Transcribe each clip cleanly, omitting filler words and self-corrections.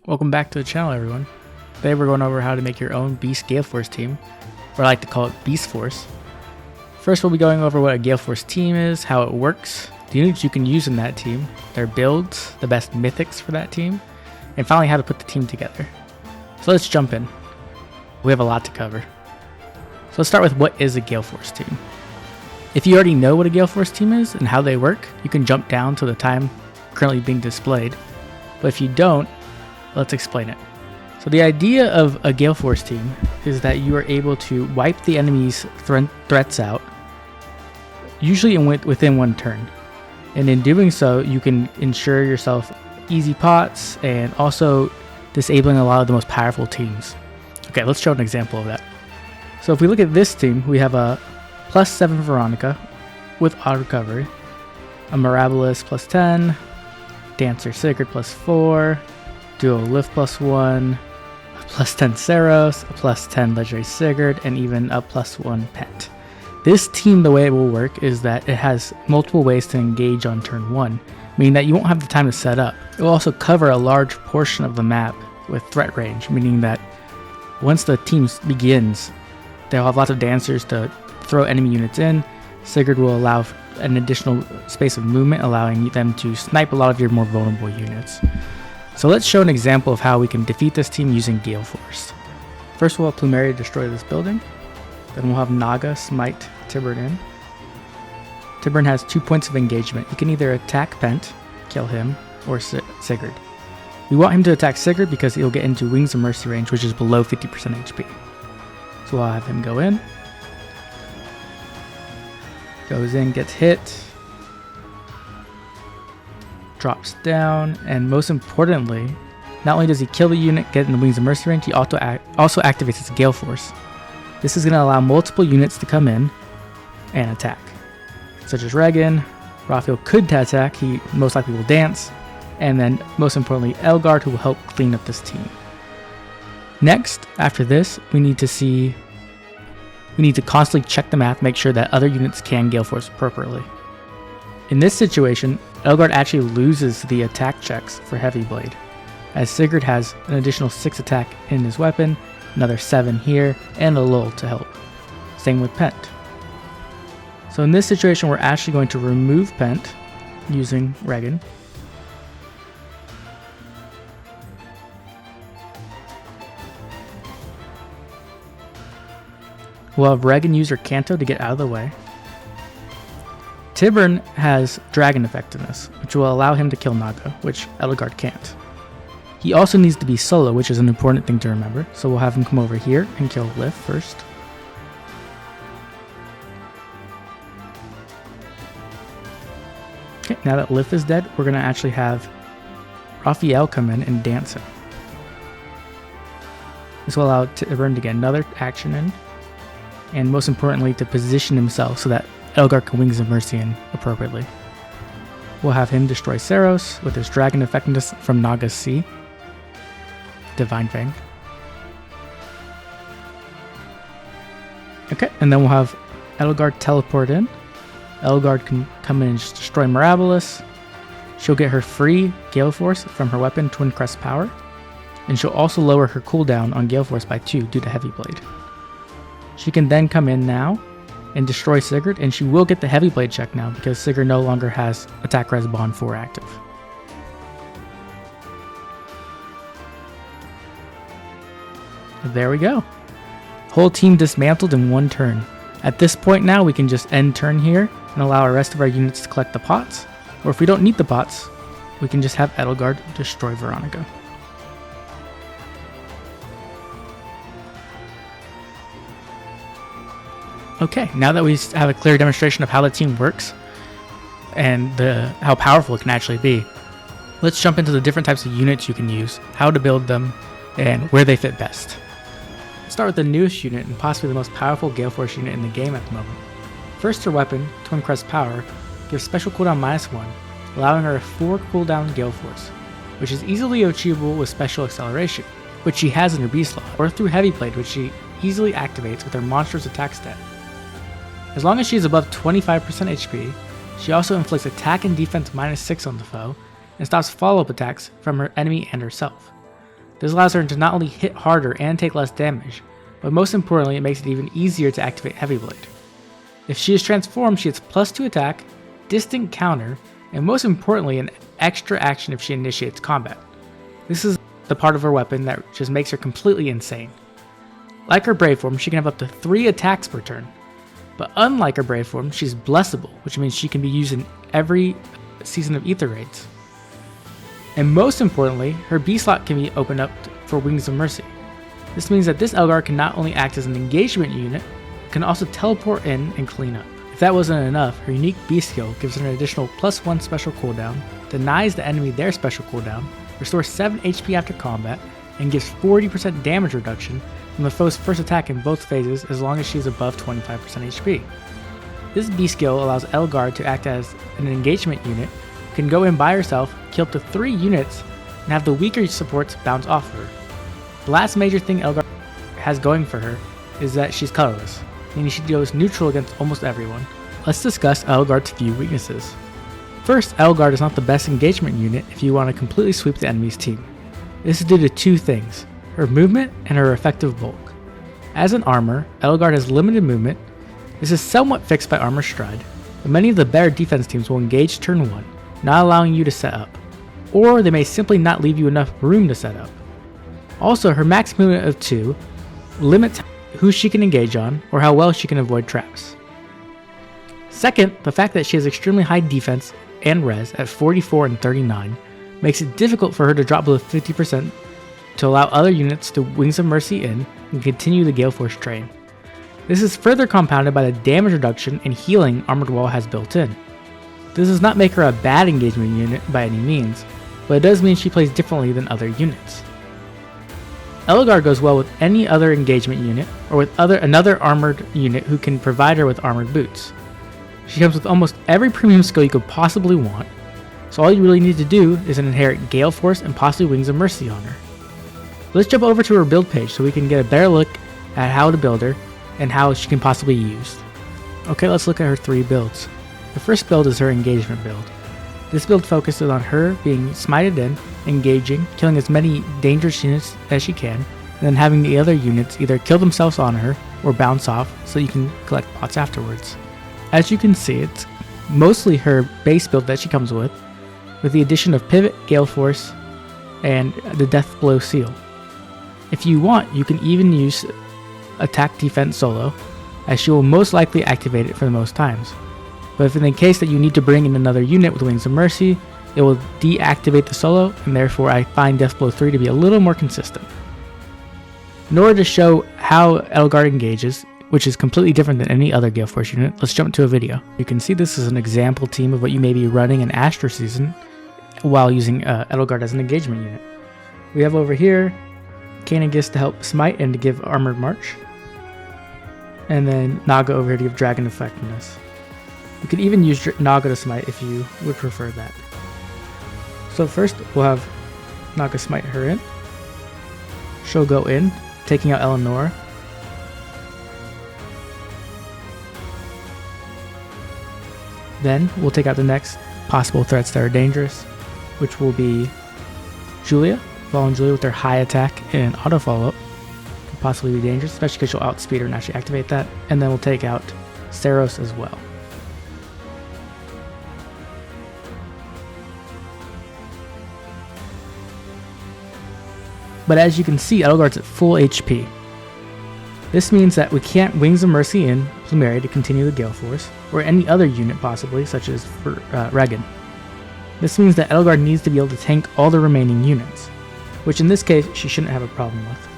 Welcome back to the channel, everyone. Today we're going over how to make your own Beast Galeforce team, or I like to call it Beastforce. First we'll be going over what a Galeforce team is, how it works, the units you can use in that team, their builds, the best mythics for that team, and finally how to put the team together. So let's jump in. We have a lot to cover. So let's start with what is a Galeforce team. If you already know what a Galeforce team is and how they work, you can jump down to the time currently being displayed. But if you don't, let's explain it. So the idea of a Galeforce team is that you are able to wipe the enemy's threats out, usually within one turn. And in doing so, you can ensure yourself easy pots and also disabling a lot of the most powerful teams. Okay, let's show an example of that. So if we look at this team, we have a +7 Veronica with auto recovery, a Mirabilis +10, Dancer Sigurd +4, Duo Lift +1, a +10 Saros, a +10 Legendary Sigurd, and even a +1 Pet. This team, the way it will work is that it has multiple ways to engage on turn 1, meaning that you won't have the time to set up. It will also cover a large portion of the map with threat range, meaning that once the team begins, they'll have lots of dancers to throw enemy units in. Sigurd will allow an additional space of movement, allowing them to snipe a lot of your more vulnerable units. So let's show an example of how we can defeat this team using Galeforce. First we'll have Plumeria destroy this building. Then we'll have Naga smite Tibarn in. Tibarn has 2 points of engagement. He can either attack Pent, kill him, or Sigurd. We want him to attack Sigurd because he'll get into Wings of Mercy range, which is below 50% HP. So I'll have him go in. Goes in, gets hit, drops down, and most importantly, not only does he kill the unit, get in the Wings of Mercy range, he also activates his Galeforce. This is going to allow multiple units to come in and attack, such as Reyson. Rafiel could attack, he most likely will dance, and then most importantly Edelgard, who will help clean up this team. Next, after this, we need to constantly check the math, make sure that other units can Galeforce appropriately. In this situation, Edelgard actually loses the attack checks for Heavy Blade, as Sigurd has an additional 6 attack in his weapon, another 7 here, and a lull to help. Same with Pent. So in this situation, we're actually going to remove Pent using Reyson. We'll have Reyson use her Canto to get out of the way. Tibarn has Dragon Effectiveness, which will allow him to kill Naga, which Edelgard can't. He also needs to be solo, which is an important thing to remember, so we'll have him come over here and kill Lif first. Okay, now that Lif is dead, we're going to actually have Rafiel come in and dance him. This will allow Tibarn to get another action in, and most importantly to position himself so that Edelgard can Wings of Mercy in appropriately. We'll have him destroy Saros with his Dragon Effectiveness from Naga's Sea, Divine Fang. Okay, and then we'll have Edelgard teleport in. Edelgard can come in and just destroy Mirabilis. She'll get her free Galeforce from her weapon Twin Crest Power, and she'll also lower her cooldown on Galeforce by 2 due to Heavy Blade. She can then come in now and destroy Sigurd, and she will get the Heavy Blade check now because Sigurd no longer has Attack Res Bond 4 active. There we go. Whole team dismantled in one turn. At this point now, we can just end turn here and allow the rest of our units to collect the pots, or if we don't need the pots, we can just have Edelgard destroy Veronica. Okay, now that we have a clear demonstration of how the team works and how powerful it can actually be, let's jump into the different types of units you can use, how to build them, and where they fit best. Let's start with the newest unit and possibly the most powerful Galeforce unit in the game at the moment. First, her weapon, Twin Crest Power, gives special cooldown -1, allowing her a 4 cooldown Galeforce, which is easily achievable with special acceleration, which she has in her Beast slot, or through Heavy Blade, which she easily activates with her monstrous attack stat. As long as she is above 25% HP, she also inflicts attack and defense -6 on the foe, and stops follow-up attacks from her enemy and herself. This allows her to not only hit harder and take less damage, but most importantly, it makes it even easier to activate Heavy Blade. If she is transformed, she gets +2 attack, distant counter, and most importantly, an extra action if she initiates combat. This is the part of her weapon that just makes her completely insane. Like her Brave form, she can have up to 3 attacks per turn. But unlike her Brave form, she's blessable, which means she can be used in every season of Aether Raids. And most importantly, her B slot can be opened up for Wings of Mercy. This means that this Edelgard can not only act as an engagement unit, but can also teleport in and clean up. If that wasn't enough, her unique B skill gives her an additional +1 special cooldown, denies the enemy their special cooldown, restores 7 HP after combat, and gives 40% damage reduction from the foe's first attack in both phases as long as she is above 25% HP. This B skill allows Edelgard to act as an engagement unit, can go in by herself, kill up to 3 units, and have the weaker supports bounce off her. The last major thing Edelgard has going for her is that she's colorless, meaning she goes neutral against almost everyone. Let's discuss Edelgard's few weaknesses. First, Edelgard is not the best engagement unit if you want to completely sweep the enemy's team. This is due to 2 things, her movement and her effective bulk. As an armor, Edelgard has limited movement. This is somewhat fixed by Armor Stride, but many of the better defense teams will engage turn 1, not allowing you to set up, or they may simply not leave you enough room to set up. Also, her max movement of 2 limits who she can engage on or how well she can avoid traps. Second, the fact that she has extremely high defense and res at 44 and 39 makes it difficult for her to drop below 50% to allow other units to Wings of Mercy in and continue the Galeforce train. This is further compounded by the damage reduction and healing Armored Wall has built in. This does not make her a bad engagement unit by any means, but it does mean she plays differently than other units. Edelgard goes well with any other engagement unit or with another armored unit who can provide her with armored boots. She comes with almost every premium skill you could possibly want, so all you really need to do is inherit Galeforce and possibly Wings of Mercy on her. Let's jump over to her build page so we can get a better look at how to build her and how she can possibly be used. Okay, let's look at her 3 builds. The first build is her engagement build. This build focuses on her being smited in, engaging, killing as many dangerous units as she can, and then having the other units either kill themselves on her or bounce off so you can collect pots afterwards. As you can see, it's mostly her base build that she comes with the addition of Pivot, Galeforce, and the Death Blow Seal. If you want, you can even use Attack Defense solo, as she will most likely activate it for the most times. But if in the case that you need to bring in another unit with Wings of Mercy, it will deactivate the solo, and therefore I find Death Blow 3 to be a little more consistent. In order to show how Edelgard engages, which is completely different than any other Galeforce unit, let's jump to a video. You can see this is an example team of what you may be running in Astra season while using Edelgard as an engagement unit. We have over here Kanagis to help smite and to give armored march, and then Naga over here to give dragon effectiveness. You could even use Naga to smite if you would prefer that. So first we'll have Naga smite her in. She'll go in, taking out Eleanor. Then we'll take out the next possible threats that are dangerous, which will be Julia. Following Julia with her high attack and auto follow-up could possibly be dangerous, especially because she'll outspeed her and actually activate that. And then we'll take out Saros as well. But as you can see, Edelgard's at full HP. This means that we can't Wings of Mercy in Plumeria to continue the Galeforce, or any other unit possibly, such as Regan. This means that Edelgard needs to be able to tank all the remaining units, which in this case she shouldn't have a problem with.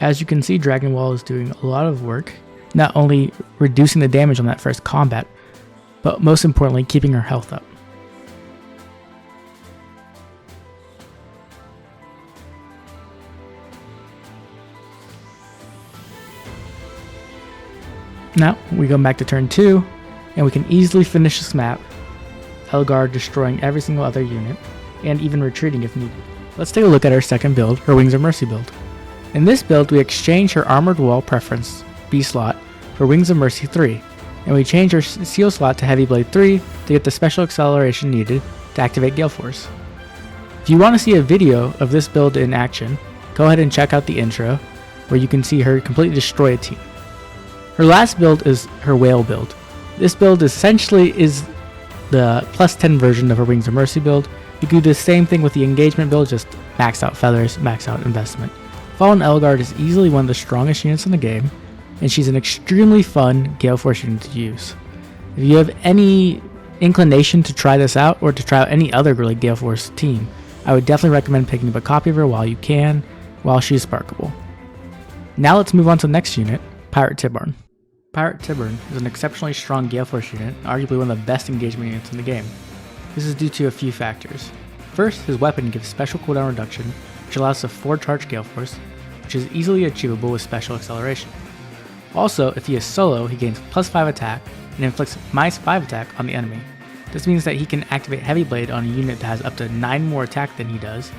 As you can see, Dragon Wall is doing a lot of work, not only reducing the damage on that first combat, but most importantly, keeping her health up. Now, we go back to turn 2, and we can easily finish this map, Edelgard destroying every single other unit, and even retreating if needed. Let's take a look at our second build, her Wings of Mercy build. In this build, we exchange her Armored Wall preference B slot for Wings of Mercy 3, and we change her Seal slot to Heavy Blade 3 to get the special acceleration needed to activate Galeforce. If you want to see a video of this build in action, go ahead and check out the intro, where you can see her completely destroy a team. Her last build is her Whale build. This build essentially is the plus 10 version of her Wings of Mercy build. You can do the same thing with the engagement build, just max out feathers, max out investment. Fallen Edelgard is easily one of the strongest units in the game, and she's an extremely fun Galeforce unit to use. If you have any inclination to try this out, or to try out any other really Galeforce team, I would definitely recommend picking up a copy of her while you can, while she's sparkable. Now let's move on to the next unit, Pirate Tibarn. Pirate Tibarn is an exceptionally strong Galeforce unit, arguably one of the best engagement units in the game. This is due to a few factors. First, his weapon gives special cooldown reduction, which allows to 4-charge Galeforce, which is easily achievable with special acceleration. Also, if he is solo, he gains plus 5 attack and inflicts minus 5 attack on the enemy. This means that he can activate Heavy Blade on a unit that has up to 9 more attack than he does,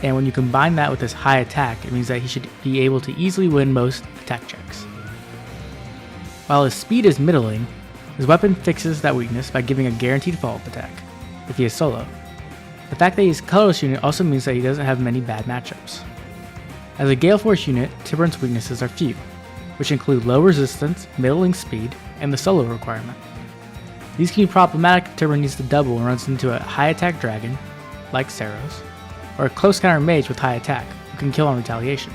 and when you combine that with his high attack, it means that he should be able to easily win most attack checks. While his speed is middling, his weapon fixes that weakness by giving a guaranteed follow-up attack, if he is solo. The fact that he's a colorless unit also means that he doesn't have many bad matchups. As a Galeforce unit, Tibarn's weaknesses are few, which include low resistance, middling speed, and the solo requirement. These can be problematic if Tibarn needs to double and runs into a high attack dragon, like Saros, or a close counter mage with high attack, who can kill on retaliation.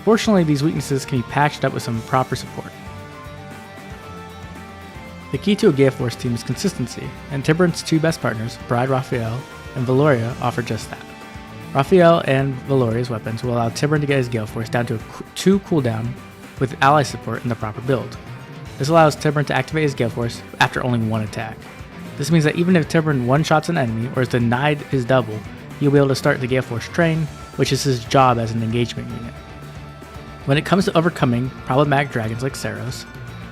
Fortunately, these weaknesses can be patched up with some proper support. The key to a Galeforce team is consistency, and Tibarn's two best partners, Bridal Rafiel and Velouria, offer just that. Rafiel and Velouria's weapons will allow Tibarn to get his Galeforce down to a 2 cooldown with ally support in the proper build. This allows Tibarn to activate his Galeforce after only 1 attack. This means that even if Tibarn one-shots an enemy or is denied his double, he'll be able to start the Galeforce train, which is his job as an engagement unit. When it comes to overcoming problematic dragons like Saros,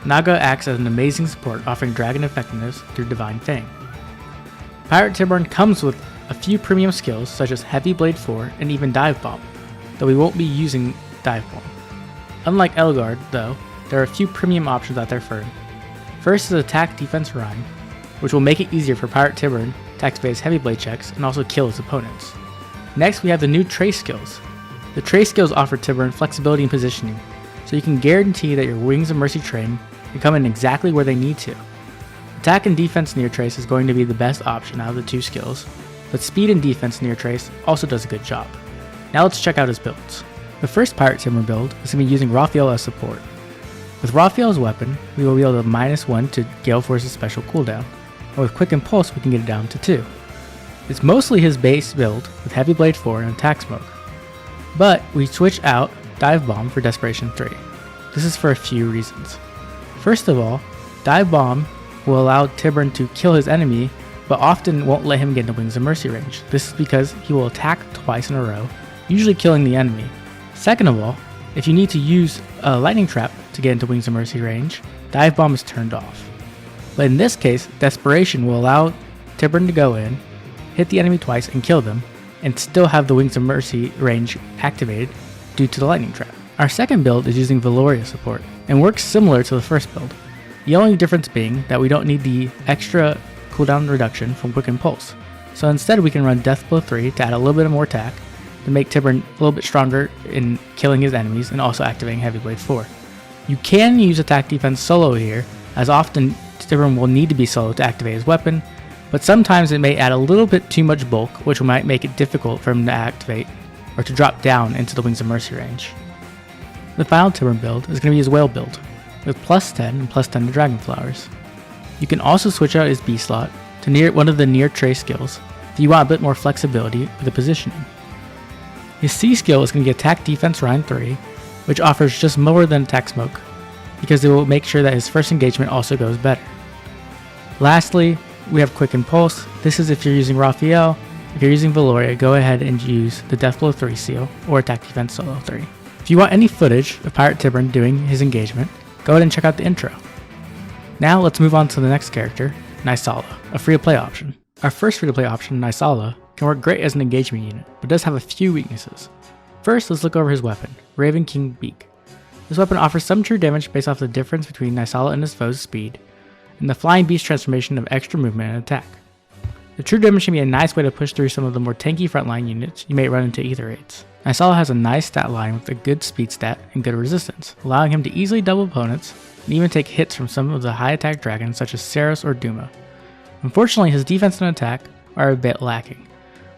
Naga acts as an amazing support, offering dragon effectiveness through Divine Fang. Pirate Tibarn comes with a few premium skills such as Heavy Blade 4 and even Dive Bomb, though we won't be using Dive Bomb. Unlike Edelgard, though, there are a few premium options out there for him. First is Attack Defense Rhyme, which will make it easier for Pirate Tibarn to activate his Heavy Blade checks and also kill his opponents. Next, we have the new Trace skills. The Trace skills offer Tibarn flexibility and positioning, so you can guarantee that your Wings of Mercy train can come in exactly where they need to. Attack and defense near trace is going to be the best option out of the 2 skills, but speed and defense near trace also does a good job. Now let's check out his builds. The first Pirate Tibarn build is going to be using Rafiel as support. With Rafiel's weapon, we will be able to -1 to Galeforce's special cooldown, and with Quick Impulse we can get it down to 2. It's mostly his base build with Heavy Blade 4 and Attack Smoke, but we switch out Dive Bomb for Desperation 3. This is for a few reasons. First of all, Dive Bomb will allow Tibarn to kill his enemy, but often won't let him get into Wings of Mercy range. This is because he will attack twice in a row, usually killing the enemy. Second of all, if you need to use a Lightning Trap to get into Wings of Mercy range, Dive Bomb is turned off. But in this case, Desperation will allow Tibarn to go in, hit the enemy twice and kill them, and still have the Wings of Mercy range activated due to the Lightning Trap. Our second build is using Velouria support, and works similar to the first build. The only difference being that we don't need the extra cooldown reduction from Quick Impulse. So instead we can run Death Blow 3 to add a little bit more attack, to make Tibarn a little bit stronger in killing his enemies and also activating Heavy Blade 4. You can use Attack Defense solo here, as often Tibarn will need to be solo to activate his weapon, but sometimes it may add a little bit too much bulk, which might make it difficult for him to activate or to drop down into the Wings of Mercy range. The final Tibarn build is going to be his Whale build, with +10 and +10 to Dragon Flowers. You can also switch out his B slot to one of the near trace skills if you want a bit more flexibility with the positioning. His C skill is going to be Attack Defense Rhyme 3, which offers just more than Attack Smoke, because it will make sure that his first engagement also goes better. Lastly, we have Quick Impulse. This is if you're using Rafiel. If you're using Velouria, go ahead and use the Death Blow 3 seal or Attack Defense Solo 3. If you want any footage of Pirate Tibarn doing his engagement, go ahead and check out the intro. Now let's move on to the next character, Naesala, a free-to-play option. Our first free-to-play option, Naesala, can work great as an engagement unit, but does have a few weaknesses. First, let's look over his weapon, Raven King Beak. This weapon offers some true damage based off the difference between Naesala and his foe's speed, and the Flying Beast transformation of extra movement and attack. The true damage can be a nice way to push through some of the more tanky frontline units you may run into Aether Raids. Naesala has a nice stat line with a good speed stat and good resistance, allowing him to easily double opponents and even take hits from some of the high attack dragons such as Saros or Duma. Unfortunately, his defense and attack are a bit lacking.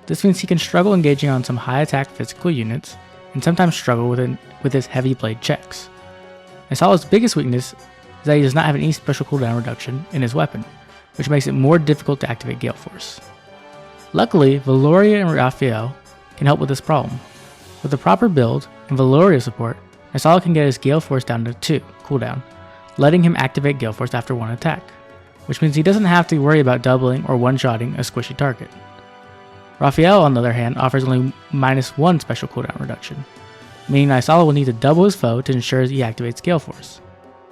This means he can struggle engaging on some high attack physical units and sometimes struggle with his heavy blade checks. Naesala's biggest weakness is that he does not have any special cooldown reduction in his weapon, which makes it more difficult to activate Galeforce. Luckily, Velouria and Rafiel can help with this problem. With the proper build and Velouria support, Naesala can get his Galeforce down to 2 cooldown, letting him activate Galeforce after 1 attack, which means he doesn't have to worry about doubling or one-shotting a squishy target. Rafiel, on the other hand, offers only -1 special cooldown reduction, meaning Naesala will need to double his foe to ensure he activates Galeforce.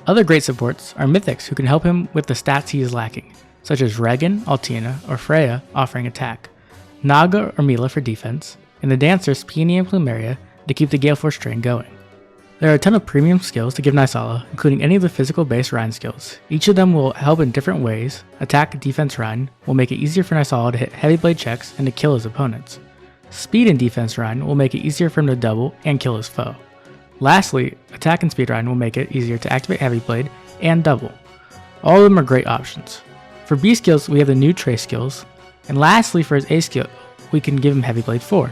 Other great supports are Mythics who can help him with the stats he is lacking, such as Regan, Altina, or Freyja offering attack, Naga or Mila for defense, and the dancers Peony and Plumeria to keep the Galeforce train going. There are a ton of premium skills to give Naesala, including any of the physical-based Rhine skills. Each of them will help in different ways. Attack, defense, Rhine will make it easier for Naesala to hit heavy blade checks and to kill his opponents. Speed and defense Rhine will make it easier for him to double and kill his foe. Lastly, attack and speed Rhine will make it easier to activate heavy blade and double. All of them are great options. For B skills, we have the new Trace skills, and lastly for his A skill, we can give him Heavy Blade 4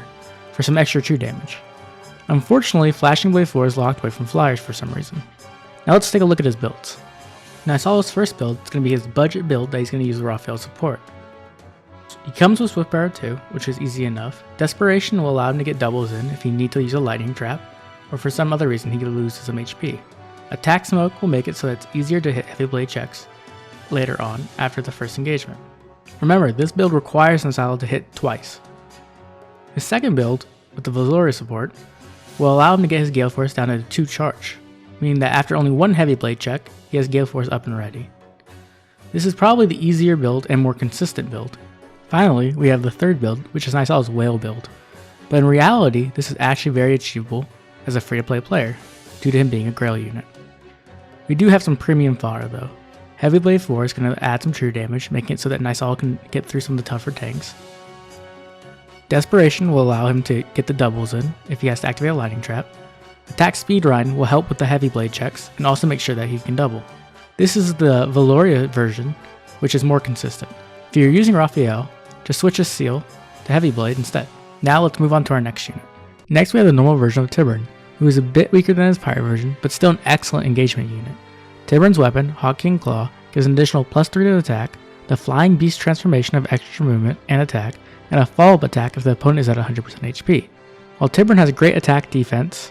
for some extra true damage. Unfortunately, Flashing Blade 4 is locked away from flyers for some reason. Now let's take a look at his builds. Naesala's first build is going to be his budget build that he's going to use with Rafiel support. He comes with Swift Barrow 2, which is easy enough. Desperation will allow him to get doubles in if he needs to use a lightning trap, or for some other reason he could lose some HP. Attack Smoke will make it so that it's easier to hit heavy blade checks later on after the first engagement. Remember, this build requires Naesala to hit twice. His second build, with the Velouria support, will allow him to get his Galeforce down to 2 charge, meaning that after only 1 heavy blade check, he has Galeforce up and ready. This is probably the easier build and more consistent build. Finally, we have the third build, which is Naesala's Whale build. But in reality, this is actually very achievable as a free-to-play player, due to him being a Grail unit. We do have some premium fodder though. Heavy Blade 4 is going to add some true damage, making it so that Naesala can get through some of the tougher tanks. Desperation will allow him to get the doubles in if he has to activate a lightning trap. Attack Speed Rhine will help with the heavy blade checks and also make sure that he can double. This is the Velouria version, which is more consistent. If you're using Rafiel, just switch his seal to heavy blade instead. Now let's move on to our next unit. Next we have the normal version of Tibarn, who is a bit weaker than his pirate version, but still an excellent engagement unit. Tibarn's weapon, Hawk King Claw, gives an additional +3 to attack, the Flying Beast transformation of extra movement and attack, and a follow-up attack if the opponent is at 100% HP. While Tibarn has great attack, defense,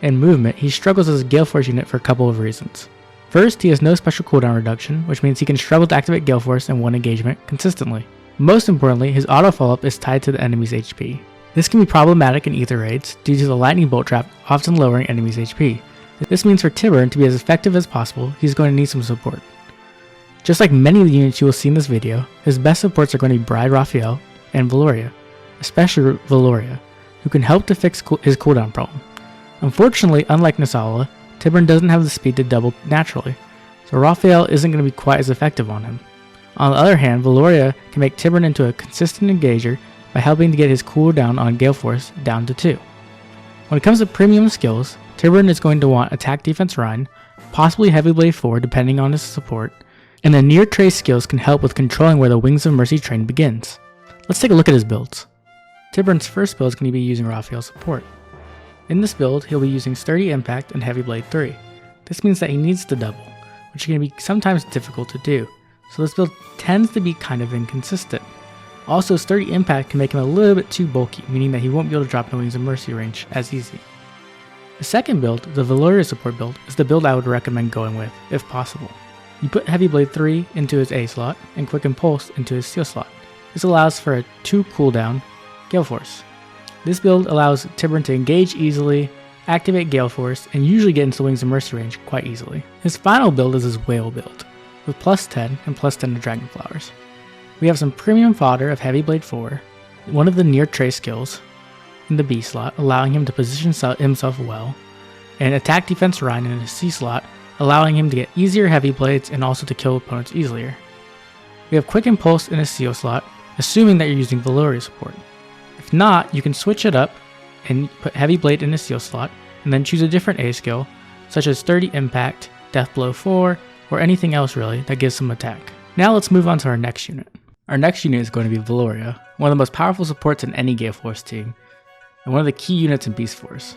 and movement, he struggles as a Galeforce unit for a couple of reasons. First, he has no special cooldown reduction, which means he can struggle to activate Galeforce in one engagement consistently. Most importantly, his auto follow-up is tied to the enemy's HP. This can be problematic in Aether Raids due to the lightning bolt trap often lowering enemies' HP. This means for Tibarn to be as effective as possible, he's going to need some support. Just like many of the units you will see in this video, his best supports are going to be Bridal Rafiel and Velouria, especially Velouria, who can help to fix his cooldown problem. Unfortunately, unlike Naesala, Tibarn doesn't have the speed to double naturally, so Rafiel isn't going to be quite as effective on him. On the other hand, Velouria can make Tibarn into a consistent engager by helping to get his cooldown on Galeforce down to 2. When it comes to premium skills, Tibarn is going to want Attack Defense Rhine, possibly Heavy Blade 4 depending on his support, and the Near Trace skills can help with controlling where the Wings of Mercy train begins. Let's take a look at his builds. Tibarn's first build is going to be using Rafiel's support. In this build, he'll be using Sturdy Impact and Heavy Blade 3. This means that he needs to double, which is going to be sometimes difficult to do, so this build tends to be kind of inconsistent. Also, Sturdy Impact can make him a little bit too bulky, meaning that he won't be able to drop in Wings of Mercy range as easy. The second build, the Velouria support build, is the build I would recommend going with, if possible. You put Heavy Blade 3 into his A slot, and Quick Impulse into his Seal slot. This allows for a 2 cooldown Galeforce. This build allows Tibarn to engage easily, activate Galeforce, and usually get into the Wings of Mercy range quite easily. His final build is his Whale build. with plus 10 and plus 10 to Dragon Flowers. We have some premium fodder of Heavy Blade 4, one of the near trace skills in the B slot, allowing him to position himself well, and Attack Defense Rhine in his C slot, allowing him to get easier Heavy Blades and also to kill opponents easier. We have Quick Impulse in his CO slot, assuming that you're using Velouria support. If not, you can switch it up and put Heavy Blade in his seal slot, and then choose a different A skill, such as Sturdy Impact, Death Blow 4, or anything else really that gives some attack. Now let's move on to our next unit. Our next unit is going to be Velouria, one of the most powerful supports in any Galeforce team, and one of the key units in Beastforce.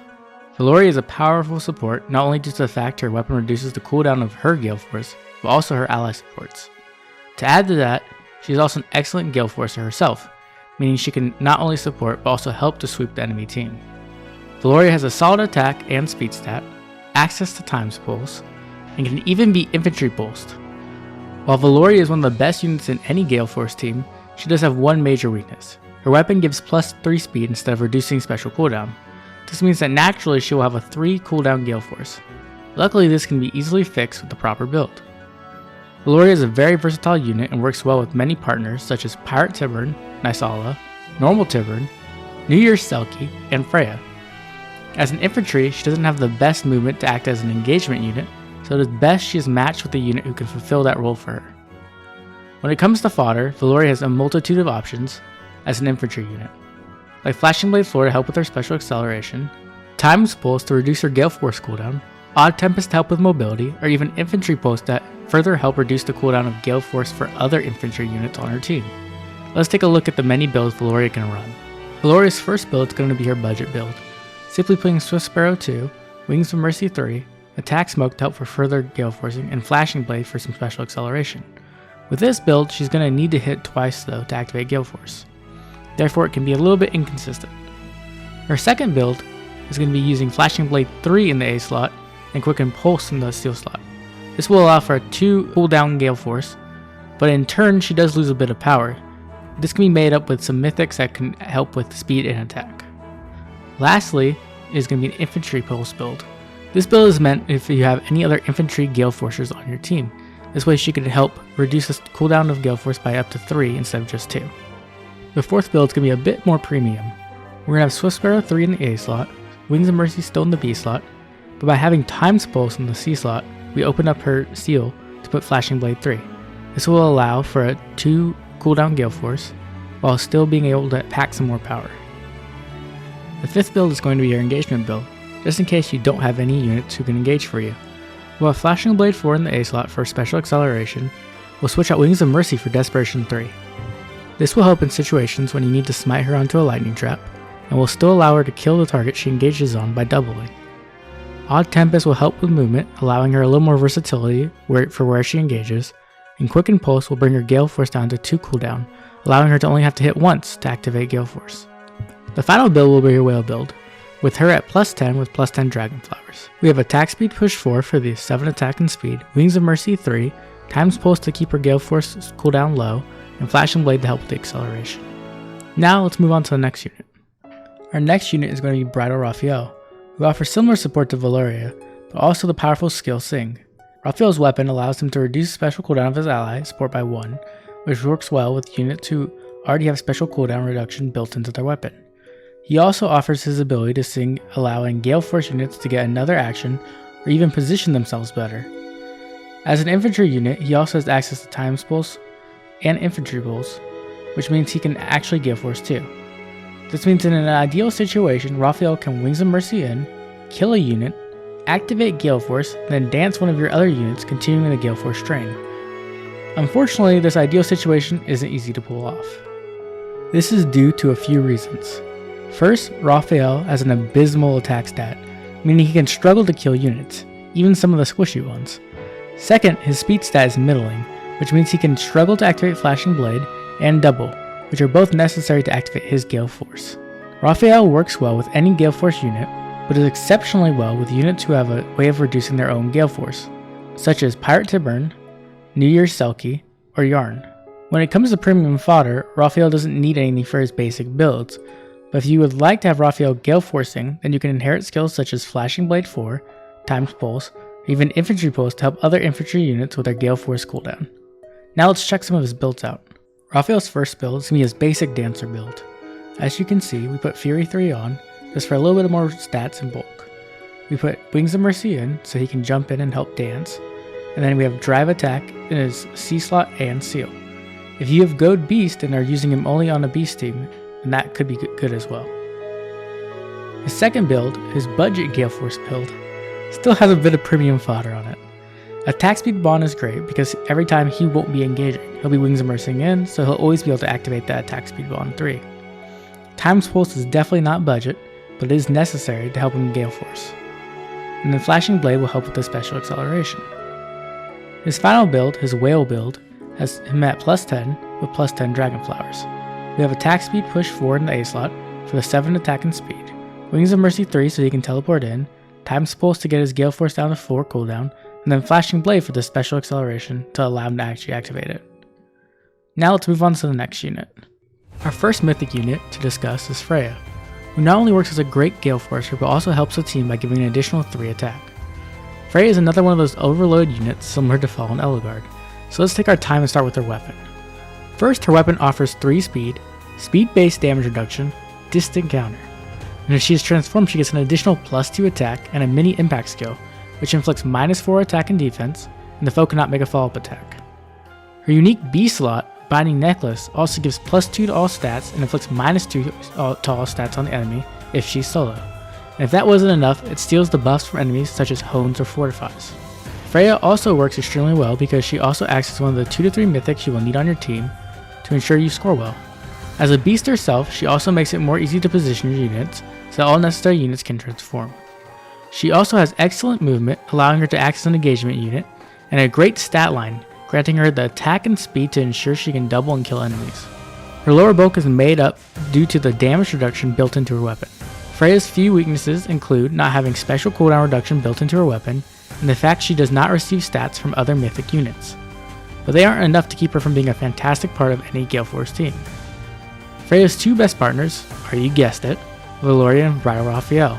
Velouria is a powerful support not only due to the fact her weapon reduces the cooldown of her Galeforce, but also her ally supports. To add to that, she is also an excellent Galeforcer herself, meaning she can not only support but also help to sweep the enemy team. Velouria has a solid attack and speed stat, access to Times Pulse, and can even be infantry pulsed. While Velouria is one of the best units in any Galeforce team, she does have one major weakness. Her weapon gives plus 3 speed instead of reducing special cooldown. This means that naturally she will have a 3 cooldown Galeforce. Luckily this can be easily fixed with the proper build. Velouria is a very versatile unit and works well with many partners such as Pirate Tibarn, Naesala, Normal Tibarn, Years Selkie, and Freyja. As an infantry, she doesn't have the best movement to act as an engagement unit, so it is best she is matched with a unit who can fulfill that role for her. When it comes to fodder, Velouria has a multitude of options as an infantry unit, like Flashing Blade 4 to help with her special acceleration, Times Pulse to reduce her Galeforce cooldown, Odd Tempest to help with mobility, or even Infantry Pulse that further help reduce the cooldown of Galeforce for other infantry units on her team. Let's take a look at the many builds Velouria can run. Velouria's first build is going to be her budget build, simply putting Swift Sparrow 2, Wings of Mercy 3, Attack Smoke to help for further Galeforcing, and Flashing Blade for some special acceleration. With this build, she's going to need to hit twice though to activate Galeforce. Therefore it can be a little bit inconsistent. Her second build is going to be using Flashing Blade 3 in the A slot and Quick Impulse in the Steel slot. This will allow for a 2 cooldown Galeforce, but in turn she does lose a bit of power. This can be made up with some mythics that can help with speed and attack. Lastly is going to be an Infantry Pulse build. This build is meant if you have any other infantry Galeforcers on your team. This way she can help reduce the cooldown of Galeforce by up to 3 instead of just 2. The fourth build is going to be a bit more premium. We're going to have Swift Sparrow 3 in the A slot, Wings of Mercy still in the B slot, but by having Times Pulse in the C slot, we open up her seal to put Flashing Blade 3. This will allow for a 2 cooldown Galeforce, while still being able to pack some more power. The fifth build is going to be your engagement build, just in case you don't have any units who can engage for you. We'll have Flashing Blade 4 in the A slot for special acceleration. We'll switch out Wings of Mercy for Desperation 3. This will help in situations when you need to smite her onto a lightning trap, and will still allow her to kill the target she engages on by doubling. Odd Tempest will help with movement, allowing her a little more versatility for where she engages, and Quick Impulse will bring her Galeforce down to 2 cooldown, allowing her to only have to hit once to activate Galeforce. The final build will be your Whale build, with her at plus 10 with plus 10 Dragon Flowers. We have Attack Speed Push 4 for the 7 attack and speed, Wings of Mercy 3, Times Pulse to keep her Galeforce cooldown low, and Flashing Blade to help with the acceleration. Now let's move on to the next unit. Our next unit is going to be Bridal Rafiel, who offers similar support to Velouria, but also the powerful skill Sing. Rafiel's weapon allows him to reduce special cooldown of his ally support by 1, which works well with units who already have special cooldown reduction built into their weapon. He also offers his ability to Sing, allowing Galeforce units to get another action or even position themselves better. As an infantry unit, he also has access to Times Pulse and Infantry Pulse, which means he can actually Galeforce too. This means in an ideal situation, Rafiel can Wings of Mercy in, kill a unit, activate Galeforce, then dance one of your other units, continuing the Galeforce train. Unfortunately, this ideal situation isn't easy to pull off. This is due to a few reasons. First, Rafiel has an abysmal attack stat, meaning he can struggle to kill units, even some of the squishy ones. Second, his speed stat is middling, which means he can struggle to activate Flashing Blade and Double, which are both necessary to activate his Galeforce. Rafiel works well with any Galeforce unit, but is exceptionally well with units who have a way of reducing their own Galeforce, such as Pirate Tibarn, Years Selkie, or Yarne. When it comes to premium fodder, Rafiel doesn't need anything for his basic builds, but if you would like to have Rafiel Galeforcing, then you can inherit skills such as Flashing Blade 4, Times Pulse, even infantry pulls to help other infantry units with their Galeforce cooldown. Now let's check some of his builds out. Rafiel's first build is going to be his basic dancer build. As you can see, we put Fury 3 on, just for a little bit more stats and bulk. We put Wings of Mercy in, so he can jump in and help dance. And then we have Drive Attack in his C slot and Seal. If you have Goad Beast and are using him only on a Beast team, then that could be good as well. His second build, his budget Galeforce build, still has a bit of premium fodder on it. Attack Speed Bond is great because every time he won't be engaging, he'll be Wings of Mercy in, so he'll always be able to activate that Attack Speed Bond 3. Times Pulse is definitely not budget, but it is necessary to help him in Galeforce. And then Flashing Blade will help with the special acceleration. His final build, his Whale build, has him at plus 10 with plus 10 Dragon Flowers. We have Attack Speed push 4 in the A slot for the 7 attack and speed, Wings of Mercy 3 so he can teleport in, Times Pulse to get his Galeforce down to 4 cooldown, and then Flashing Blade for the special acceleration to allow him to actually activate it. Now let's move on to the next unit. Our first Mythic unit to discuss is Freyja, who not only works as a great Galeforcer but also helps the team by giving an additional 3 attack. Freyja is another one of those overloaded units similar to Fallen Edelgard, so let's take our time and start with her weapon. First, her weapon offers 3 speed, speed-based damage reduction, distant counter, and if she is transformed she gets an additional plus 2 attack and a mini impact skill, which inflicts minus 4 attack and defense, and the foe cannot make a follow-up attack. Her unique B slot, Binding Necklace, also gives plus 2 to all stats and inflicts minus 2 to all stats on the enemy if she's solo. And if that wasn't enough, it steals the buffs from enemies such as Hones or Fortifies. Freyja also works extremely well because she also acts as one of the 2 to 3 mythics you will need on your team to ensure you score well. As a beast herself, she also makes it more easy to position your units so that all necessary units can transform. She also has excellent movement, allowing her to act as an engagement unit, and a great stat line, granting her the attack and speed to ensure she can double and kill enemies. Her lower bulk is made up due to the damage reduction built into her weapon. Freyja's few weaknesses include not having special cooldown reduction built into her weapon, and the fact she does not receive stats from other mythic units. But they aren't enough to keep her from being a fantastic part of any Galeforce team. Freyja's 2 best partners are, you guessed it, Velouria and Bridal Rafiel.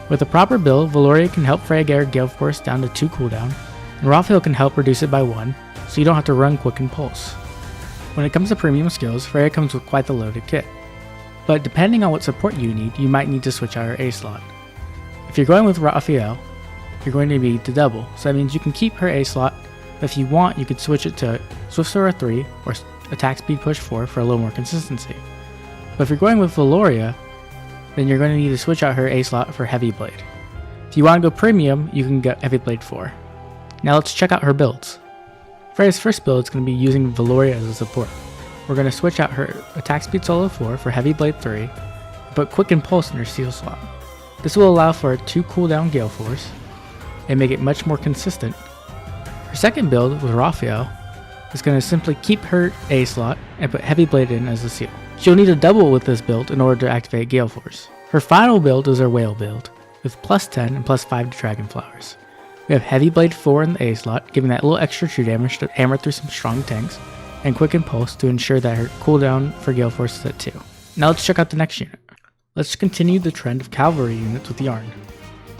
With a proper build, Velouria can help Freyja get her Galeforce down to 2 cooldown, and Rafiel can help reduce it by 1, so you don't have to run Quicken Pulse. When it comes to premium skills, Freyja comes with quite the loaded kit. But depending on what support you need, you might need to switch out her A slot. If you're going with Rafiel, you're going to need to double, so that means you can keep her A slot, but if you want, you could switch it to Swift Soar 3 or Attack Speed Push 4 for a little more consistency. But if you're going with Velouria, then you're going to need to switch out her A slot for Heavy Blade. If you want to go premium, you can get Heavy Blade 4. Now let's check out her builds. Freyja's first build is going to be using Velouria as a support. We're going to switch out her Attack Speed Solo 4 for Heavy Blade 3, and put Quicken Pulse in her Seal slot. This will allow for a 2 cooldown Galeforce, and make it much more consistent. Her second build with Rafiel is going to simply keep her A slot and put Heavy Blade in as a seal. She'll need a double with this build in order to activate Galeforce. Her final build is her Whale build, with plus 10 and plus 5 to Dragon Flowers. We have Heavy Blade 4 in the A slot, giving that little extra true damage to hammer through some strong tanks, and Quicken Pulse to ensure that her cooldown for Galeforce is at 2. Now let's check out the next unit. Let's continue the trend of cavalry units with Yarne.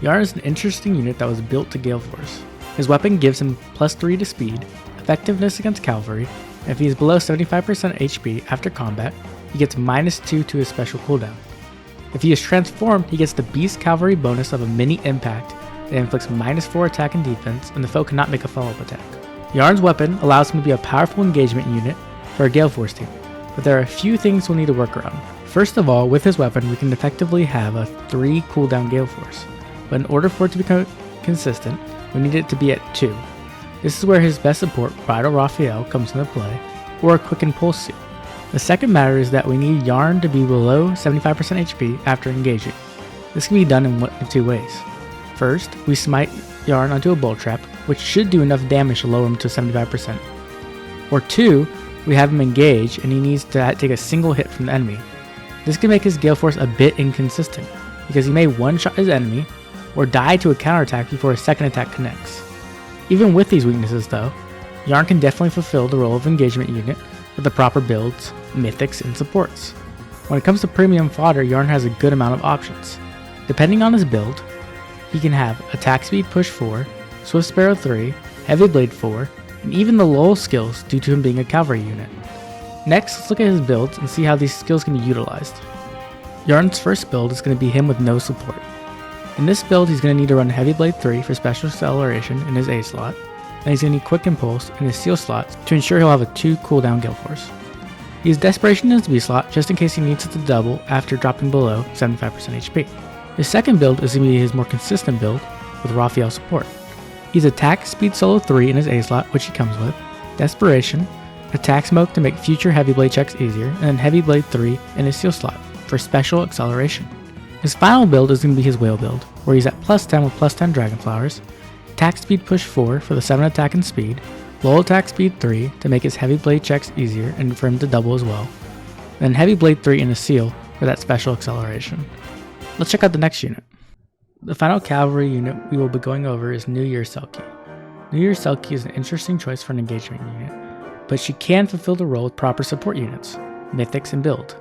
Yarne is an interesting unit that was built to Galeforce. His weapon gives him plus 3 to speed, effectiveness against cavalry, and if he is below 75% HP after combat, he gets minus 2 to his special cooldown. If he is transformed, he gets the Beast Cavalry bonus of a mini impact that inflicts minus 4 attack and defense, and the foe cannot make a follow-up attack. Yarne's weapon allows him to be a powerful engagement unit for a Galeforce team, but there are a few things we'll need to work around. First of all, with his weapon, we can effectively have a 3 cooldown Galeforce, but in order for it to become consistent, we need it to be at 2. This is where his best support, Bridal Rafiel, comes into play, or a Quicken Pulse seal. The second matter is that we need Yarne to be below 75% HP after engaging. This can be done in one of 2 ways. First, we smite Yarne onto a Bull Trap, which should do enough damage to lower him to 75%. Or 2, we have him engage and he needs to take a single hit from the enemy. This can make his Galeforce a bit inconsistent, because he may one-shot his enemy, or die to a counterattack before his second attack connects. Even with these weaknesses though, Yarne can definitely fulfill the role of engagement unit with the proper builds, mythics, and supports. When it comes to premium fodder, Yarne has a good amount of options. Depending on his build, he can have Attack Speed Push 4, Swift Sparrow 3, Heavy Blade 4, and even the lull skills due to him being a cavalry unit. Next, let's look at his builds and see how these skills can be utilized. Yarne's first build is going to be him with no support. In this build, he's going to need to run Heavy Blade 3 for special acceleration in his A slot, and he's going to need Quick Impulse in his Seal slot to ensure he'll have a 2 cooldown Galeforce. He has Desperation in his B slot just in case he needs it to double after dropping below 75% HP. His second build is going to be his more consistent build with Rafiel support. He's Attack Speed Solo 3 in his A slot, which he comes with, Desperation, Attack Smoke to make future Heavy Blade checks easier, and then Heavy Blade 3 in his Seal slot for special acceleration. His final build is going to be his Whale build, where he's at plus 10 with plus 10 Dragon Flowers, Attack Speed Push 4 for the 7 attack and speed, Low Attack Speed 3 to make his Heavy Blade checks easier and for him to double as well, then Heavy Blade 3 in his Seal for that special acceleration. Let's check out the next unit. The final cavalry unit we will be going over is Years Selkie. Years Selkie is an interesting choice for an engagement unit, but she can fulfill the role with proper support units, mythics, and build.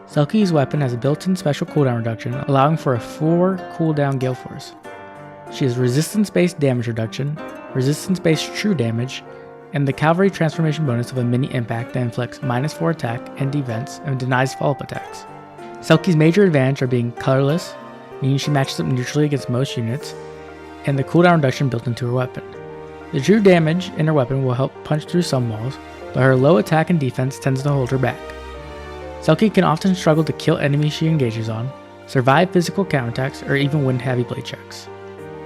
Selkie's weapon has a built-in special cooldown reduction, allowing for a 4 cooldown Galeforce. She has resistance-based damage reduction, resistance-based true damage, and the cavalry transformation bonus of a mini impact that inflicts -4 attack and defense and denies follow-up attacks. Selkie's major advantage are being colorless, meaning she matches up neutrally against most units, and the cooldown reduction built into her weapon. The true damage in her weapon will help punch through some walls, but her low attack and defense tends to hold her back. Selkie can often struggle to kill enemies she engages on, survive physical counterattacks, or even win heavy blade checks.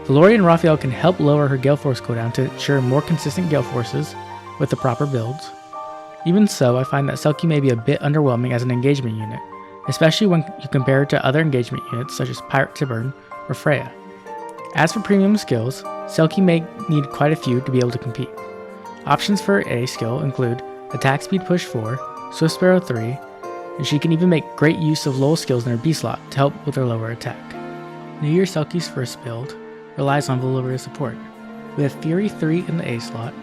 Velouria and Rafiel can help lower her Galeforce cooldown to ensure more consistent Galeforces with the proper builds. Even so, I find that Selkie may be a bit underwhelming as an engagement unit, especially when you compare her to other engagement units such as Pirate Tibarn or Freyja. As for premium skills, Selkie may need quite a few to be able to compete. Options for her A skill include Attack Speed Push 4, Swift Sparrow 3, and she can even make great use of lull skills in her B slot to help with her lower attack. Years Selkie's first build relies on Velouria support. We have Fury 3 in the A slot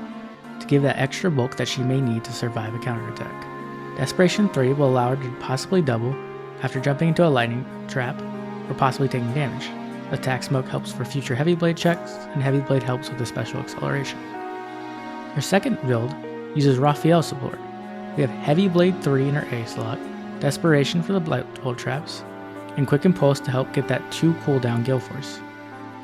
to give that extra bulk that she may need to survive a counterattack. Desperation 3 will allow her to possibly double after jumping into a lightning trap or possibly taking damage. Attack Smoke helps for future Heavy Blade checks, and Heavy Blade helps with the special acceleration. Her second build uses Rafiel support. We have Heavy Blade 3 in her A slot, Desperation for the Bolt Traps, and Quick Impulse to help get that 2 cooldown Galeforce.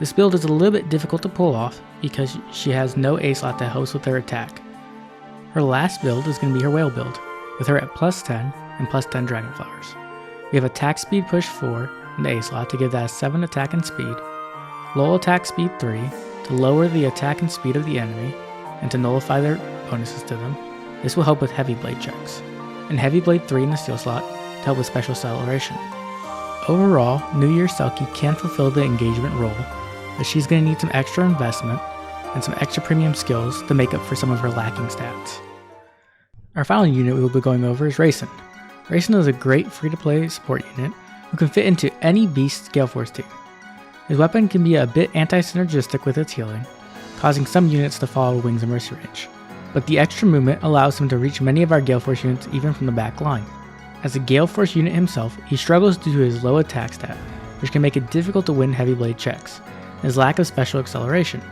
This build is a little bit difficult to pull off because she has no A slot that helps with her attack. Her last build is going to be her Whale build, with her at plus 10 and plus 10 Dragon Flowers. We have Attack Speed Push 4 in the A slot to give that a 7 attack and speed, Low Attack Speed 3 to lower the attack and speed of the enemy and to nullify their bonuses to them. This will help with Heavy Blade checks, and Heavy Blade 3 in the Steel slot to help with special acceleration. Overall, Years Selkie can fulfill the engagement role, but she's going to need some extra investment and some extra premium skills to make up for some of her lacking stats. Our final unit we will be going over is Reyson. Reyson is a great free-to-play support unit who can fit into any Beast Galeforce team. His weapon can be a bit anti-synergistic with its healing, causing some units to fall out of Wings of Mercy range, but the extra movement allows him to reach many of our Galeforce units even from the back line. As a Galeforce unit himself, he struggles due to his low attack stat, which can make it difficult to win heavy blade checks, and his lack of special acceleration.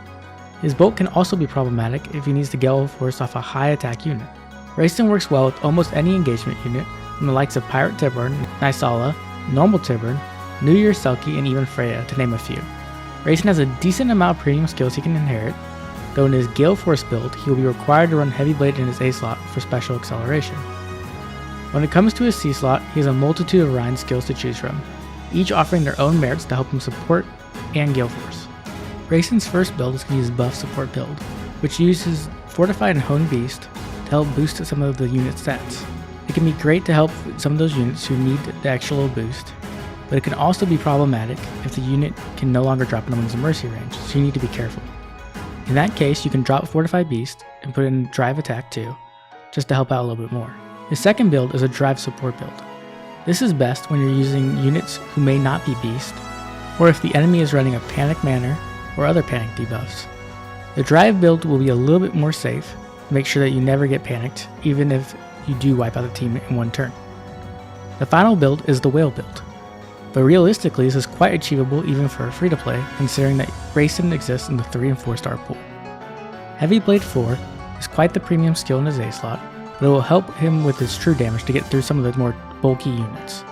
His bolt can also be problematic if he needs to Galeforce off a high attack unit. Reyson works well with almost any engagement unit from the likes of Pirate Tibarn, Naesala, Normal Tibarn, Years Selkie, and even Freyja, to name a few. Reyson has a decent amount of premium skills he can inherit, though in his Galeforce build, he will be required to run Heavy Blade in his A slot for special acceleration. When it comes to his C slot, he has a multitude of Rhine skills to choose from, each offering their own merits to help him support and Galeforce. Reyson's first build is going to use Buff Support build, which uses Fortified and Honed Beast to help boost some of the unit stats. It can be great to help some of those units who need the extra little boost, but it can also be problematic if the unit can no longer drop in the Wings of Mercy range, so you need to be careful. In that case, you can drop Fortified Beast and put in Drive Attack too, just to help out a little bit more. His second build is a Drive Support build. This is best when you're using units who may not be Beast, or if the enemy is running a Panic Manor or other panic debuffs. The Drive build will be a little bit more safe to make sure that you never get panicked, even if you do wipe out the team in one turn. The final build is the Whale build. but realistically this is quite achievable even for free-to-play, considering that Reyson exists in the 3 and 4 star pool. Heavy Blade 4 is quite the premium skill in his A slot, but it will help him with his true damage to get through some of the more bulky units.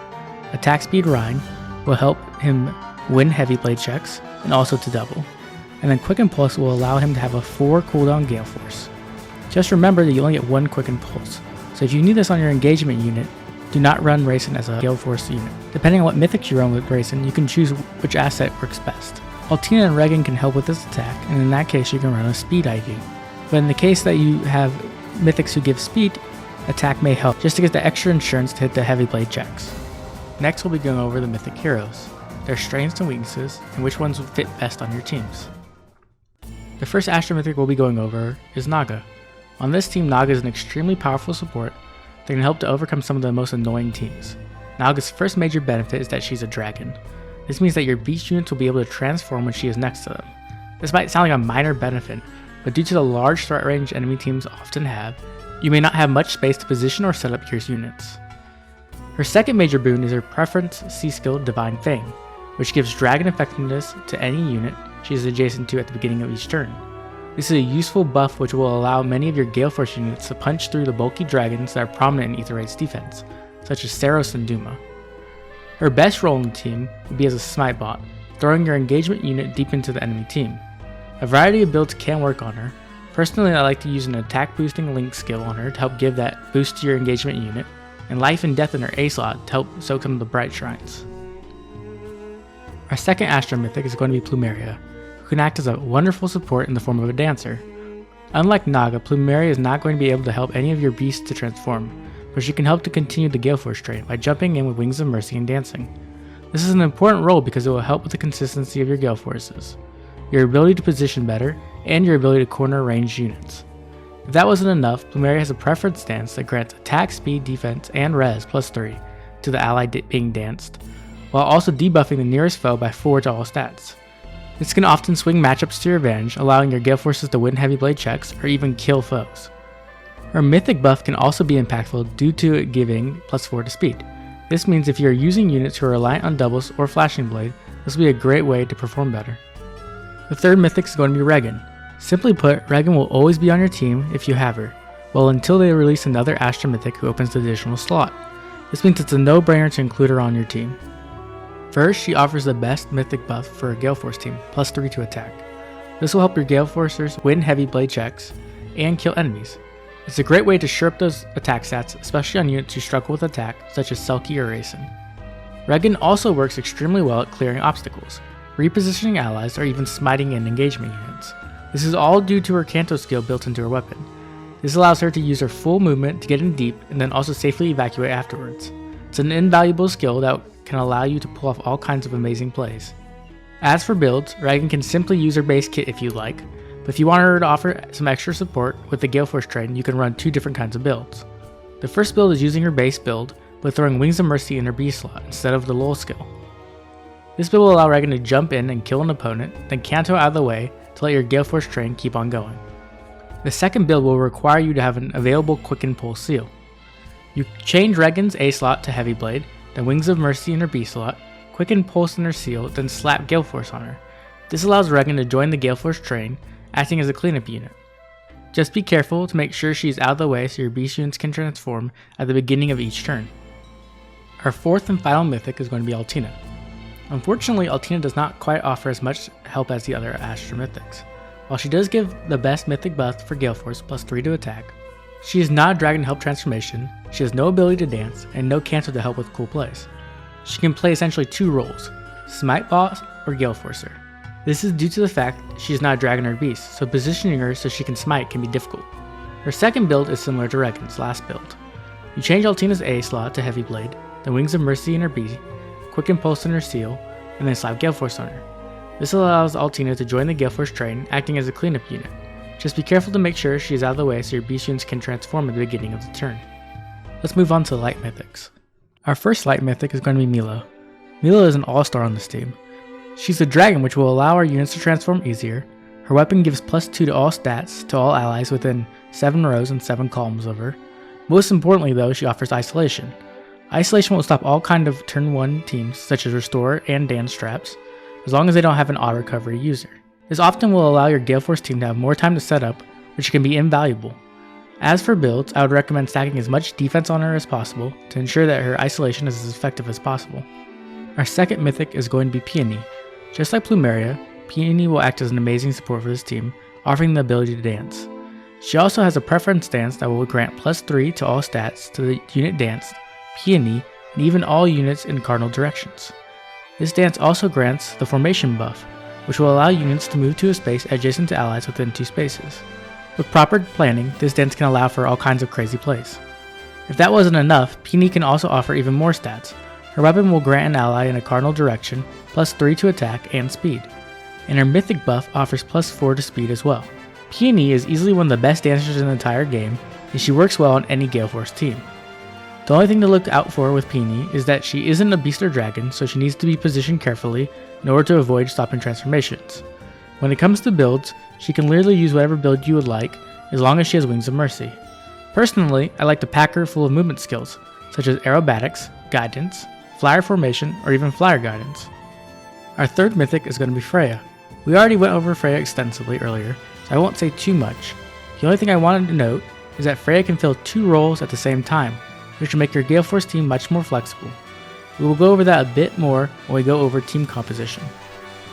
Attack Speed Rhine will help him win Heavy Blade checks and also to double, and then Quick Impulse will allow him to have a 4 cooldown Galeforce. Just remember that you only get 1 Quick Impulse, so if you need this on your engagement unit, do not run Reyson as a Galeforce unit. Depending on what mythics you run with Reyson, you can choose which asset works best. Altina and Regan can help with this attack, and in that case you can run a Speed IV. But in the case that you have mythics who give speed, attack may help, just to get the extra insurance to hit the Heavy Blade checks. Next we'll be going over the mythic heroes, their strengths and weaknesses, and which ones would fit best on your teams. The first Astra mythic we'll be going over is Naga. On this team, Naga is an extremely powerful support that can help to overcome some of the most annoying teams. Naga's first major benefit is that she's a dragon. This means that your beast units will be able to transform when she is next to them. This might sound like a minor benefit, but due to the large threat range enemy teams often have, you may not have much space to position or set up your units. Her second major boon is her preference C skill Divine Fang, which gives dragon effectiveness to any unit she is adjacent to at the beginning of each turn. This is a useful buff which will allow many of your Galeforce units to punch through the bulky dragons that are prominent in Aether Raids defense, such as Saros and Duma. Her best role in the team would be as a smite bot, throwing your engagement unit deep into the enemy team. A variety of builds can work on her. Personally, I like to use an attack boosting link skill on her to help give that boost to your engagement unit, and life and death in her A slot to help soak some of the bright shrines. Our second Astra mythic is going to be Plumeria, who can act as a wonderful support in the form of a dancer. Unlike Naga, Plumeria is not going to be able to help any of your beasts to transform, but she can help to continue the Galeforce train by jumping in with Wings of Mercy and dancing. This is an important role because it will help with the consistency of your Galeforces, your ability to position better, and your ability to corner ranged units. If that wasn't enough, Plumeria has a preference stance that grants attack, speed, defense, and res +3 to the ally being danced, while also debuffing the nearest foe by 4 to all stats. This can often swing matchups to your advantage, allowing your Galeforces to win Heavy Blade checks or even kill foes. Her mythic buff can also be impactful due to it giving +4 to speed. This means if you are using units who are reliant on doubles or flashing blade, this will be a great way to perform better. The third mythic is going to be Regan. Simply put, Regan will always be on your team if you have her, well until they release another Astra mythic who opens the additional slot. This means it's a no-brainer to include her on your team. First, she offers the best mythic buff for a Galeforce team, +3 to attack. This will help your Galeforcers win Heavy Blade checks and kill enemies. It's a great way to shore up those attack stats, especially on units who struggle with attack, such as Selkie or Reyson. Regan also works extremely well at clearing obstacles, repositioning allies, or even smiting in engagement units. This is all due to her Canto skill built into her weapon. This allows her to use her full movement to get in deep and then also safely evacuate afterwards. It's an invaluable skill that can allow you to pull off all kinds of amazing plays. As for builds, Regan can simply use her base kit if you like, but if you want her to offer some extra support with the Galeforce train, you can run 2 different kinds of builds. The first build is using her base build, but throwing Wings of Mercy in her B slot instead of the Lull skill. This build will allow Regan to jump in and kill an opponent, then Canto out of the way to let your Galeforce train keep on going. The second build will require you to have an available Quick Impulse seal. You change Regan's A slot to Heavy Blade, then Wings of Mercy in her B slot, Quick Impulse in her seal, then slap Galeforce on her. This allows Regan to join the Galeforce train, acting as a cleanup unit. Just be careful to make sure she's out of the way so your beast units can transform at the beginning of each turn. Our fourth and final mythic is going to be Altina. Unfortunately, Altina does not quite offer as much help as the other Astra mythics. While she does give the best mythic buff for Galeforce +3 to attack, she is not a dragon help transformation, she has no ability to dance, and no Canto to help with cool plays. She can play essentially 2 roles, Smite Boss or Galeforcer. This is due to the fact she is not a dragon or beast, so positioning her so she can smite can be difficult. Her second build is similar to Regan's last build. You change Altina's A slot to Heavy Blade, then Wings of Mercy in her B, Quick Impulse in her seal, and then slap Galeforce on her. This allows Altina to join the Galeforce train, acting as a cleanup unit. Just be careful to make sure she is out of the way so your beast units can transform at the beginning of the turn. Let's move on to light mythics. Our first light mythic is going to be Milo. Milo is an all-star on this team. She's a dragon which will allow our units to transform easier. Her weapon gives +2 to all stats to all allies within 7 rows and 7 columns of her. Most importantly though, she offers isolation. Isolation will stop all kind of turn 1 teams such as Restore and Dance traps, as long as they don't have an auto recovery user. This often will allow your Galeforce team to have more time to set up, which can be invaluable. As for builds, I would recommend stacking as much defense on her as possible to ensure that her isolation is as effective as possible. Our second mythic is going to be Peony. Just like Plumeria, Peony will act as an amazing support for this team, offering the ability to dance. She also has a preference dance that will grant +3 to all stats to the unit danced, Peony, and even all units in cardinal directions. This dance also grants the formation buff, which will allow units to move to a space adjacent to allies within 2 spaces. With proper planning, this dance can allow for all kinds of crazy plays. If that wasn't enough, Peony can also offer even more stats. Her weapon will grant an ally in a cardinal direction, +3 to attack and speed, and her mythic buff offers +4 to speed as well. Peony is easily one of the best dancers in the entire game, and she works well on any Galeforce team. The only thing to look out for with Peony is that she isn't a beast or dragon, so she needs to be positioned carefully in order to avoid stopping transformations. When it comes to builds, she can literally use whatever build you would like, as long as she has Wings of Mercy. Personally, I like to pack her full of movement skills, such as Aerobatics, Guidance, Flyer Formation, or even Flyer Guidance. Our third mythic is going to be Freyja. We already went over Freyja extensively earlier, so I won't say too much. The only thing I wanted to note is that Freyja can fill 2 roles at the same time, which will make your Galeforce team much more flexible. We will go over that a bit more when we go over team composition.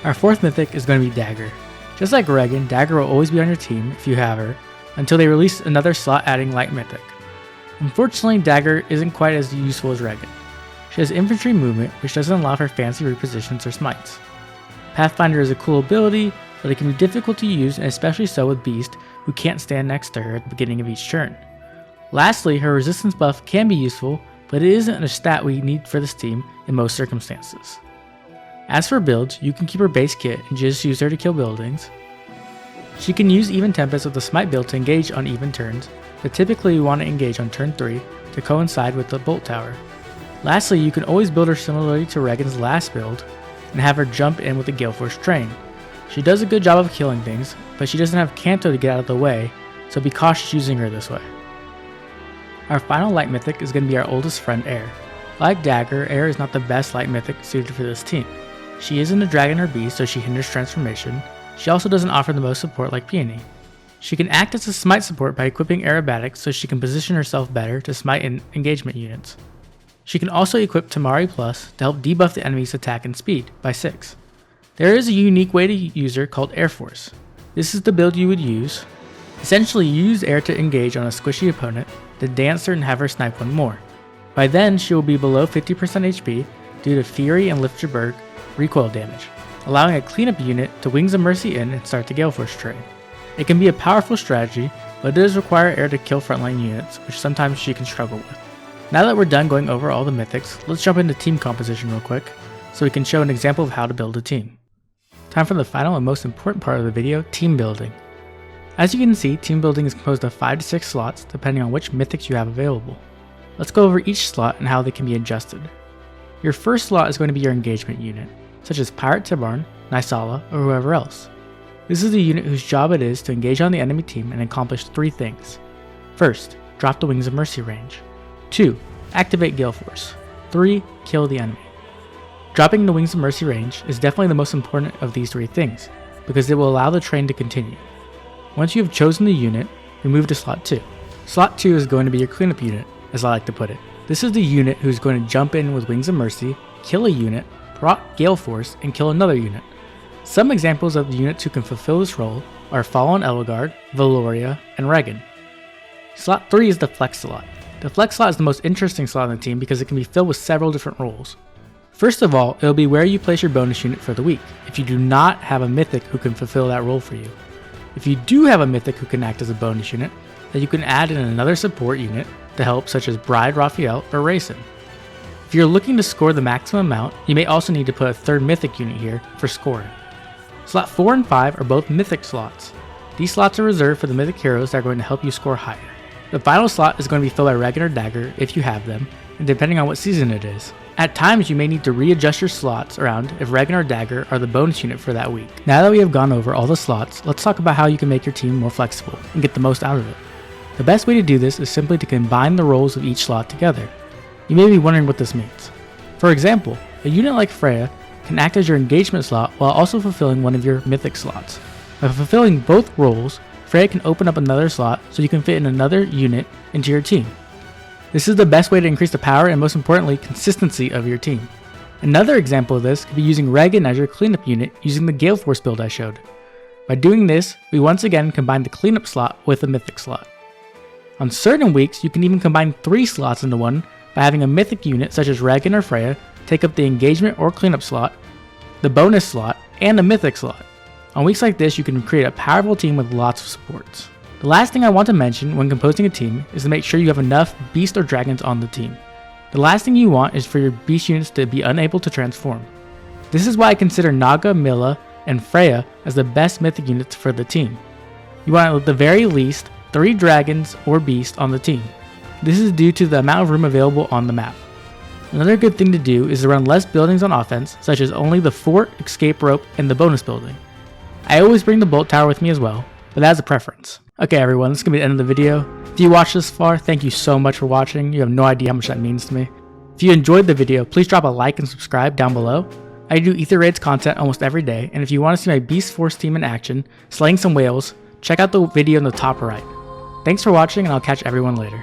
Our fourth mythic is going to be Dagger. Just like Regan, Dagger will always be on your team if you have her, until they release another slot adding light mythic. Unfortunately, Dagger isn't quite as useful as Regan. She has infantry movement, which doesn't allow for fancy repositions or smites. Pathfinder is a cool ability, but it can be difficult to use, and especially so with Beast, who can't stand next to her at the beginning of each turn. Lastly, her resistance buff can be useful, but it isn't a stat we need for this team in most circumstances. As for builds, you can keep her base kit and just use her to kill buildings. She can use Even Tempest with the Smite build to engage on even turns, but typically you want to engage on turn 3 to coincide with the Bolt Tower. Lastly, you can always build her similarly to Regan's last build and have her jump in with the Galeforce train. She does a good job of killing things, but she doesn't have Canto to get out of the way, so be cautious using her this way. Our final light mythic is going to be our oldest friend, Air. Like Dagger, Air is not the best light mythic suited for this team. She isn't a dragon or beast, so she hinders transformation. She also doesn't offer the most support like Peony. She can act as a smite support by equipping Aerobatics so she can position herself better to smite in engagement units. She can also equip Tamari Plus to help debuff the enemy's attack and speed by 6. There is a unique way to use her called Air Force. This is the build you would use. Essentially, you use Air to engage on a squishy opponent, then dance her and have her snipe one more. By then, she will be below 50% HP due to Fury and Lift Your Berg recoil damage, allowing a cleanup unit to Wings of Mercy in and start the Galeforce train. It can be a powerful strategy, but it does require Air to kill frontline units, which sometimes she can struggle with. Now that we're done going over all the mythics, let's jump into team composition real quick, so we can show an example of how to build a team. Time for the final and most important part of the video, team building. As you can see, team building is composed of 5 to 6 slots depending on which mythics you have available. Let's go over each slot and how they can be adjusted. Your first slot is going to be your engagement unit, such as Pirate Tibarn, Naesala, or whoever else. This is the unit whose job it is to engage on the enemy team and accomplish 3 things. First, drop the Wings of Mercy range. 2. Activate Galeforce. 3. Kill the enemy. Dropping the Wings of Mercy range is definitely the most important of these 3 things, because it will allow the train to continue. Once you have chosen the unit, we move to slot 2. Slot 2 is going to be your cleanup unit, as I like to put it. This is the unit who's going to jump in with Wings of Mercy, kill a unit, proc Galeforce, and kill another unit. Some examples of the units who can fulfill this role are Fallen Edelgard, Velouria, and Regan. Slot 3 is the flex slot. The flex slot is the most interesting slot on the team because it can be filled with several different roles. First of all, it will be where you place your bonus unit for the week, if you do not have a mythic who can fulfill that role for you. If you do have a mythic who can act as a bonus unit, then you can add in another support unit to help, such as Bridal Rafiel or Reyson. If you're looking to score the maximum amount, you may also need to put a third mythic unit here for scoring. Slot 4 and 5 are both mythic slots. These slots are reserved for the mythic heroes that are going to help you score higher. The final slot is going to be filled by Regan or Dagger if you have them, and depending on what season it is. At times you may need to readjust your slots around if Regan or Dagger are the bonus unit for that week. Now that we have gone over all the slots, let's talk about how you can make your team more flexible and get the most out of it. The best way to do this is simply to combine the roles of each slot together. You may be wondering what this means. For example, a unit like Freyja can act as your engagement slot while also fulfilling one of your mythic slots. By fulfilling both roles, Freyja can open up another slot so you can fit in another unit into your team. This is the best way to increase the power and most importantly, consistency of your team. Another example of this could be using Reyson as your cleanup unit using the Galeforce build I showed. By doing this, we once again combine the cleanup slot with the mythic slot. On certain weeks, you can even combine 3 slots into one by having a mythic unit such as Reyson or Freyja take up the engagement or cleanup slot, the bonus slot, and the mythic slot. On weeks like this, you can create a powerful team with lots of supports. The last thing I want to mention when composing a team is to make sure you have enough beasts or dragons on the team. The last thing you want is for your beast units to be unable to transform. This is why I consider Naga, Milla, and Freyja as the best mythic units for the team. You want at the very least 3 dragons or beasts on the team. This is due to the amount of room available on the map. Another good thing to do is to run less buildings on offense, such as only the fort, escape rope, and the bonus building. I always bring the bolt tower with me as well, but that's a preference. Okay everyone, this is going to be the end of the video. If you watched this far, thank you so much for watching. You have no idea how much that means to me. If you enjoyed the video, please drop a like and subscribe down below. I do Aether Raids content almost every day, and if you want to see my Beastforce team in action, slaying some whales, check out the video in the top right. Thanks for watching, and I'll catch everyone later.